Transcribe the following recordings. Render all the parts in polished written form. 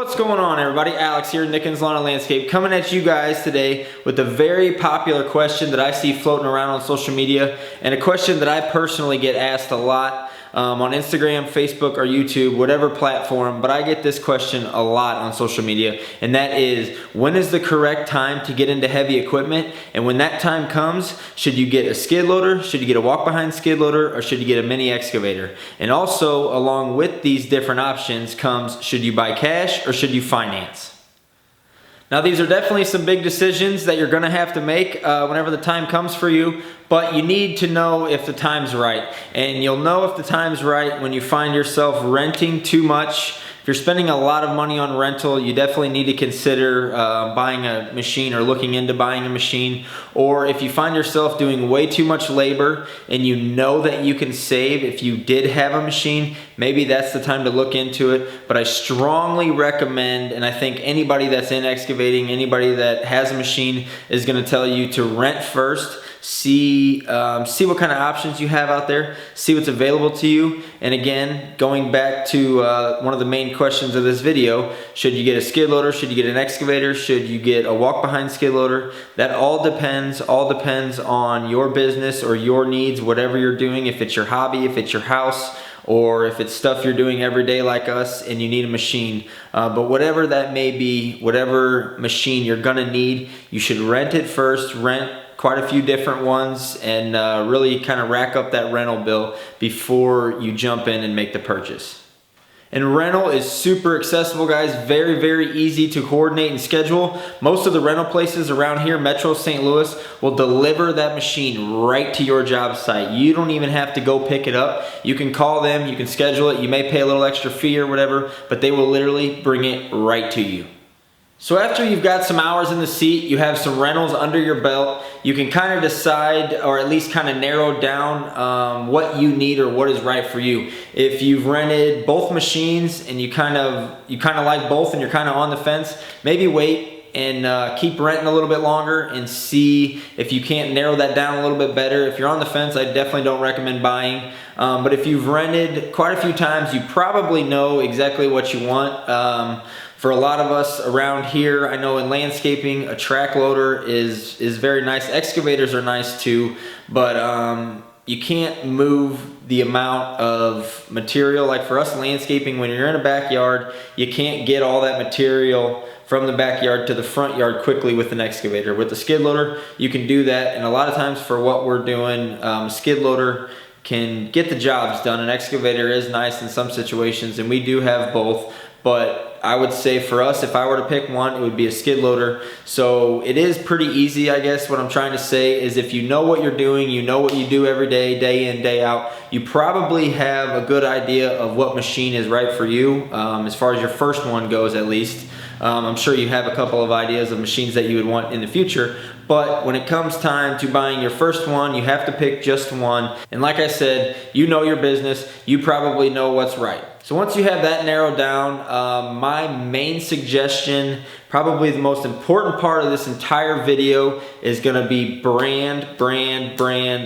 What's going on, everybody? Alex here, Nickens Lawn and Landscape, coming at you guys today with a very popular question that I see floating around on social media, and a question that I personally get asked a lot on Instagram, Facebook, or YouTube, whatever platform, but I get this question a lot on social media, and that is, when is the correct time to get into heavy equipment? And when that time comes, should you get a skid loader, should you get a walk-behind skid loader, or should you get a mini excavator? And also, along with these different options comes, should you buy cash or should you finance? Now, these are definitely some big decisions that you're going to have to make whenever the time comes for you, but you need to know if the time's right. And you'll know if the time's right when you find yourself renting too much. If you're spending a lot of money on rental, you definitely need to consider buying a machine or looking into buying a machine. Or if you find yourself doing way too much labor and you know that you can save if you did have a machine, maybe that's the time to look into it. But I strongly recommend, and I think anybody that's in excavating, anybody that has a machine is going to tell you to rent first. See what kind of options you have out there, see what's available to you. And again, going back to one of the main questions of this video, should you get a skid loader, should you get an excavator, should you get a walk-behind skid loader? That all depends on your business or your needs, whatever you're doing, if it's your hobby, if it's your house, or if it's stuff you're doing every day like us and you need a machine. But whatever that may be, whatever machine you're gonna need, you should rent it first, rent quite a few different ones, and really kind of rack up that rental bill before you jump in and make the purchase. And rental is super accessible, guys. Very, very easy to coordinate and schedule. Most of the rental places around here, Metro St. Louis, will deliver that machine right to your job site. You don't even have to go pick it up. You can call them, you can schedule it. You may pay a little extra fee or whatever, but they will literally bring it right to you. So after you've got some hours in the seat, you have some rentals under your belt, you can kind of decide, or at least kind of narrow down what you need or what is right for you. If you've rented both machines and you kind of like both and you're kind of on the fence, maybe wait and keep renting a little bit longer and see if you can't narrow that down a little bit better. If you're on the fence, I definitely don't recommend buying. But if you've rented quite a few times, you probably know exactly what you want. For a lot of us around here, I know in landscaping, a track loader is very nice. Excavators are nice too, but you can't move the amount of material. Like for us landscaping, when you're in a backyard, you can't get all that material from the backyard to the front yard quickly with an excavator. With the skid loader, you can do that, and a lot of times for what we're doing, skid loader can get the jobs done. An excavator is nice in some situations, and we do have both, but I would say for us, if I were to pick one, it would be a skid loader. So it is pretty easy, I guess. What I'm trying to say is if you know what you're doing, you know what you do every day, day in, day out, you probably have a good idea of what machine is right for you, as far as your first one goes at least. I'm sure you have a couple of ideas of machines that you would want in the future, but when it comes time to buying your first one, you have to pick just one. And like I said, you know your business, you probably know what's right. So once you have that narrowed down, my main suggestion, probably the most important part of this entire video, is gonna be brand,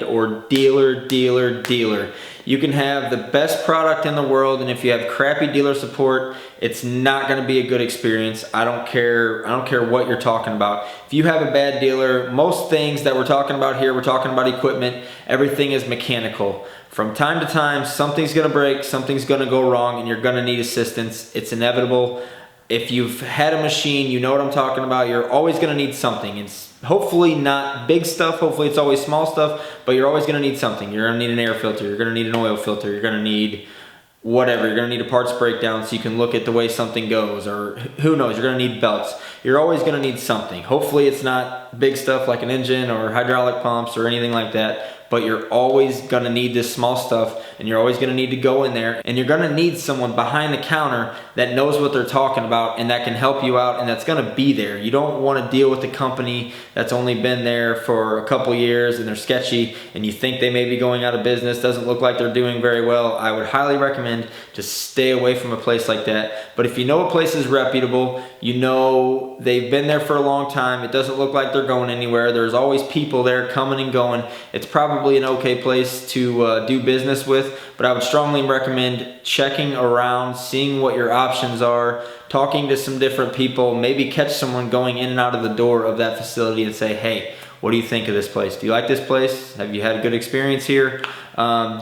or dealer. You can have the best product in the world, and if you have crappy dealer support, it's not gonna be a good experience. I don't care what you're talking about. If you have a bad dealer, most things that we're talking about here, we're talking about equipment, everything is mechanical. From time to time, something's gonna break, something's gonna go wrong, and you're gonna need assistance. It's inevitable. If you've had a machine, you know what I'm talking about. You're always gonna need something. It's hopefully not big stuff, hopefully it's always small stuff, but you're always gonna need something. You're gonna need an air filter, you're gonna need an oil filter, you're gonna need whatever. You're gonna need a parts breakdown so you can look at the way something goes, or who knows, you're gonna need belts. You're always gonna need something. Hopefully it's not big stuff like an engine or hydraulic pumps or anything like that, but you're always gonna need this small stuff, and you're always gonna need to go in there, and you're gonna need someone behind the counter that knows what they're talking about and that can help you out and that's gonna be there. You don't wanna deal with a company that's only been there for a couple years and they're sketchy and you think they may be going out of business, doesn't look like they're doing very well. I would highly recommend to stay away from a place like that. But if you know a place is reputable, you know they've been there for a long time, it doesn't look like they're going anywhere, there's always people there coming and going, it's probably probably an okay place to do business with, but I would strongly recommend checking around, seeing what your options are, talking to some different people, maybe catch someone going in and out of the door of that facility and say, hey, what do you think of this place? Do you like this place? Have you had a good experience here?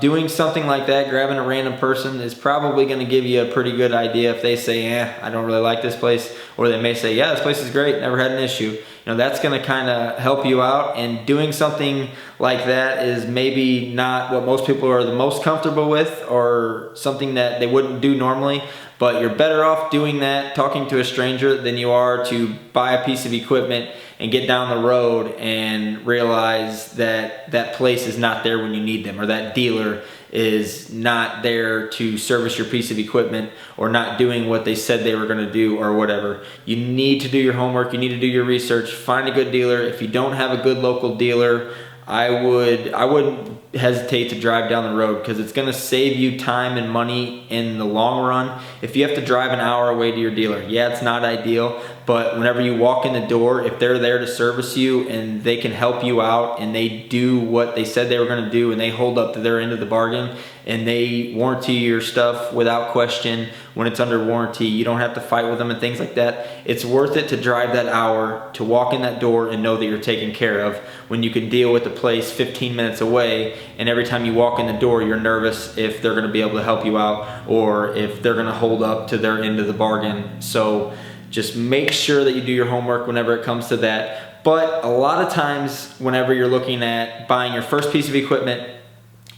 Doing something like that, grabbing a random person, is probably going to give you a pretty good idea if they say, I don't really like this place, or they may say, yeah, this place is great, never had an issue. You know, that's going to kind of help you out, and doing something like that is maybe not what most people are the most comfortable with, or something that they wouldn't do normally, but you're better off doing that, talking to a stranger, than you are to buy a piece of equipment and get down the road and realize that that place is not there when you need them, or that dealer is not there to service your piece of equipment, or not doing what they said they were going to do, or whatever. You need to do your homework, you need to do your research, find a good dealer. If you don't have a good local dealer, I wouldn't hesitate to drive down the road, because it's going to save you time and money in the long run. If you have to drive an hour away to your dealer, yeah, it's not ideal, but whenever you walk in the door, if they're there to service you and they can help you out and they do what they said they were going to do and they hold up to their end of the bargain and they warranty your stuff without question when it's under warranty, you don't have to fight with them and things like that. It's worth it to drive that hour to walk in that door and know that you're taken care of, when you can deal with the place 15 minutes away, and every time you walk in the door you're nervous if they're going to be able to help you out or if they're going to hold up to their end of the bargain. So just make sure that you do your homework whenever it comes to that. But a lot of times whenever you're looking at buying your first piece of equipment,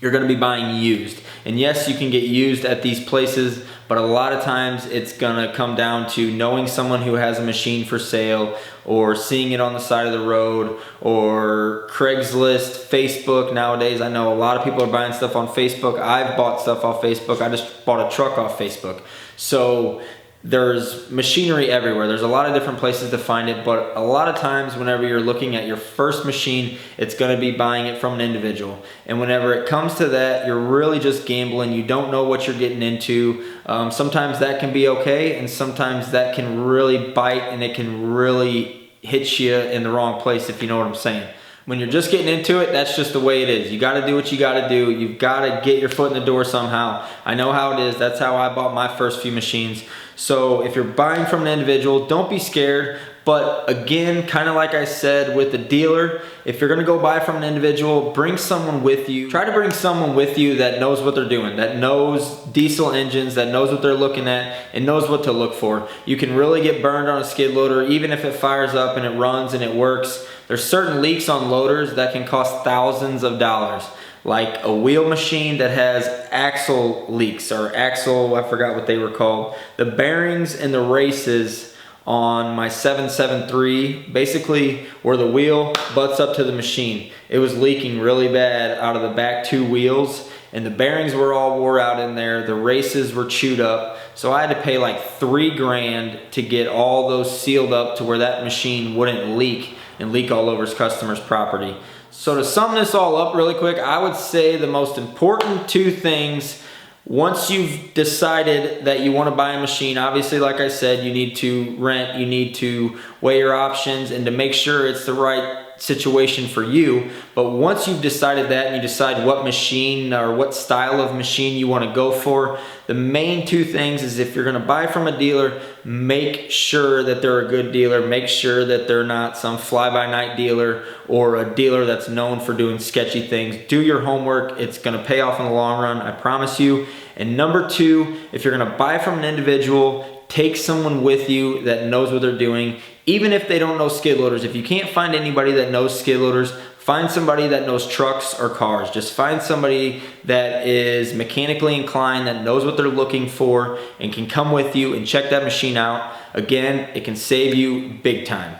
you're going to be buying used. And yes, you can get used at these places, but a lot of times it's going to come down to knowing someone who has a machine for sale, or seeing it on the side of the road, or Craigslist, Facebook. Nowadays, I know a lot of people are buying stuff on Facebook. I've bought stuff off Facebook. I just bought a truck off Facebook. So there's machinery everywhere. There's a lot of different places to find it, but a lot of times whenever you're looking at your first machine, it's going to be buying it from an individual. And whenever it comes to that, you're really just gambling. You don't know what you're getting into. Sometimes that can be okay, and sometimes that can really bite, and it can really hit you in the wrong place, if you know what I'm saying. When you're just getting into it, that's just the way it is. You got to do what you got to do. You've got to get your foot in the door somehow. I know how it is. That's how I bought my first few machines. So if you're buying from an individual, don't be scared. But again, kind of like I said with the dealer, if you're going to go buy from an individual, bring someone with you. Try to bring someone with you that knows what they're doing, that knows diesel engines, that knows what they're looking at, and knows what to look for. You can really get burned on a skid loader, even if it fires up and it runs and it works. There's certain leaks on loaders that can cost thousands of dollars. Like a wheel machine that has axle leaks, or axle, I forgot what they were called. The bearings and the races on my 773, basically where the wheel butts up to the machine, it was leaking really bad out of the back two wheels, and the bearings were all wore out in there. The races were chewed up. So I had to pay like $3 grand to get all those sealed up to where that machine wouldn't leak and leak all over his customer's property. So to sum this all up really quick, I would say the most important two things, once you've decided that you want to buy a machine, obviously, like I said, you need to rent, you need to weigh your options and to make sure it's the right situation for you. But once you've decided that and you decide what machine or what style of machine you want to go for, the main two things is, if you're going to buy from a dealer, make sure that they're a good dealer. Make sure that they're not some fly-by-night dealer or a dealer that's known for doing sketchy things. Do your homework. It's going to pay off in the long run, I promise you. And number two, if you're going to buy from an individual, take someone with you that knows what they're doing. Even if they don't know skid loaders, if you can't find anybody that knows skid loaders, find somebody that knows trucks or cars. Just find somebody that is mechanically inclined, that knows what they're looking for, and can come with you and check that machine out. Again, it can save you big time.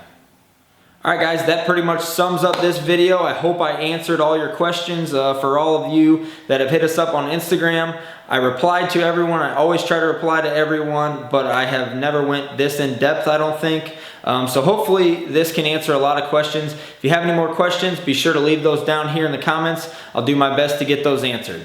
Alright guys, that pretty much sums up this video. I hope I answered all your questions. For all of you that have hit us up on Instagram, I replied to everyone. I always try to reply to everyone, but I have never went this in depth, I don't think. So hopefully this can answer a lot of questions. If you have any more questions, be sure to leave those down here in the comments. I'll do my best to get those answered.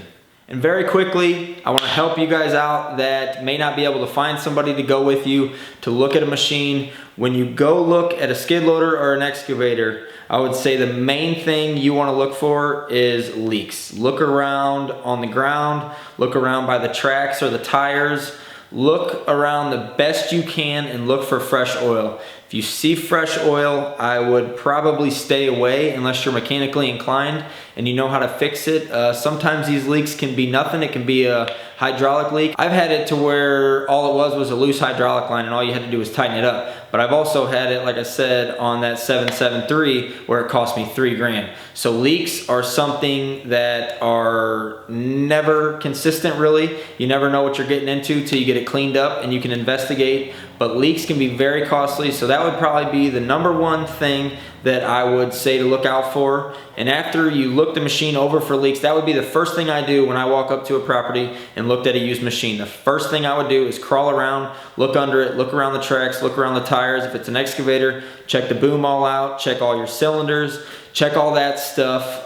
And very quickly, I want to help you guys out that may not be able to find somebody to go with you to look at a machine. When you go look at a skid loader or an excavator, I would say the main thing you want to look for is leaks. Look around on the ground, look around by the tracks or the tires, look around the best you can and look for fresh oil. If you see fresh oil, I would probably stay away unless you're mechanically inclined and you know how to fix it. Sometimes these leaks can be nothing. It can be a hydraulic leak. I've had it to where all it was a loose hydraulic line and all you had to do was tighten it up. But I've also had it, like I said, on that 773 where it cost me $3 grand. So leaks are something that are never consistent really. You never know what you're getting into till you get it cleaned up and you can investigate. But leaks can be very costly, so that would probably be the #1 thing that I would say to look out for. And after you look the machine over for leaks, that would be the first thing I do when I walk up to a property and looked at a used machine. The first thing I would do is crawl around, look under it, look around the tracks, look around the tires. If it's an excavator, check the boom all out, check all your cylinders, check all that stuff.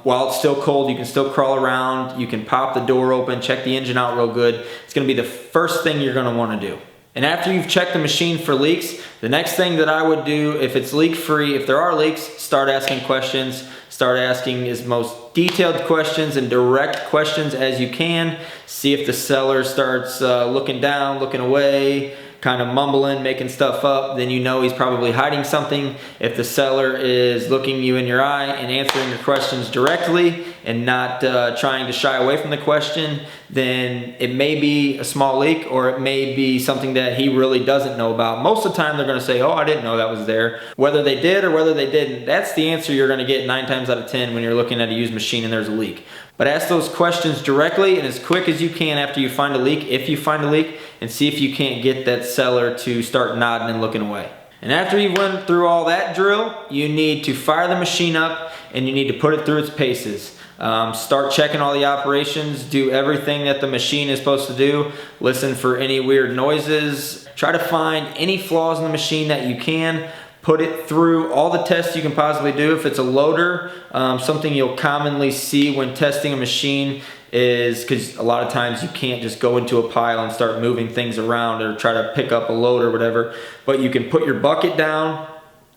While it's still cold, you can still crawl around, you can pop the door open, check the engine out real good. It's gonna be the first thing you're gonna wanna do. And after you've checked the machine for leaks, the next thing that I would do, if it's leak-free, if there are leaks, start asking questions. Start asking as most detailed questions and direct questions as you can. See if the seller starts looking down, looking away, kind of mumbling, making stuff up, then you know he's probably hiding something. If the seller is looking you in your eye and answering your questions directly and not trying to shy away from the question, then it may be a small leak or it may be something that he really doesn't know about. Most of the time they're gonna say, oh, I didn't know that was there. Whether they did or whether they didn't, that's the answer you're gonna get 9 times out of 10 when you're looking at a used machine and there's a leak. But ask those questions directly and as quick as you can after you find a leak, if you find a leak, and see if you can't get that seller to start nodding and looking away. And after you went through all that drill, you need to fire the machine up and you need to put it through its paces. Start checking all the operations, do everything that the machine is supposed to do, listen for any weird noises, try to find any flaws in the machine that you can. Put it through all the tests you can possibly do. If it's a loader, something you'll commonly see when testing a machine is, because a lot of times you can't just go into a pile and start moving things around or try to pick up a load or whatever, but you can put your bucket down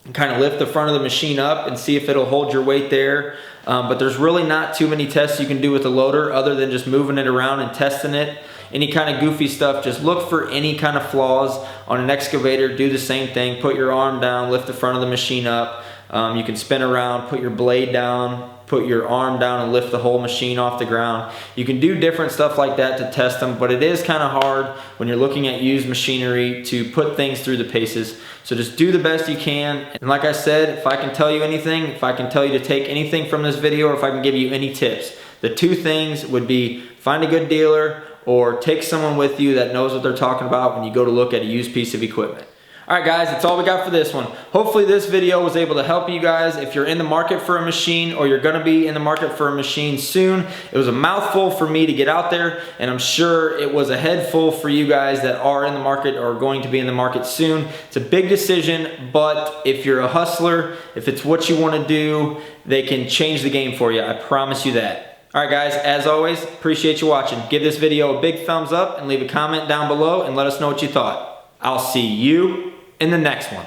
and kind of lift the front of the machine up and see if it'll hold your weight there. But there's really not too many tests you can do with a loader other than just moving it around and testing it. Any kind of goofy stuff, just look for any kind of flaws. On an excavator, do the same thing. Put your arm down, lift the front of the machine up. You can spin around, put your blade down, put your arm down and lift the whole machine off the ground. You can do different stuff like that to test them, but it is kind of hard when you're looking at used machinery to put things through the paces. So just do the best you can. And like I said, if I can tell you anything, if I can tell you to take anything from this video, or if I can give you any tips, the 2 things would be find a good dealer or take someone with you that knows what they're talking about when you go to look at a used piece of equipment. Alright guys, that's all we got for this one. Hopefully this video was able to help you guys if you're in the market for a machine or you're going to be in the market for a machine soon. It was a mouthful for me to get out there, and I'm sure it was a head full for you guys that are in the market or are going to be in the market soon. It's a big decision, but if you're a hustler, if it's what you want to do, they can change the game for you. I promise you that. Alright guys, as always, appreciate you watching. Give this video a big thumbs up and leave a comment down below and let us know what you thought. I'll see you in the next one.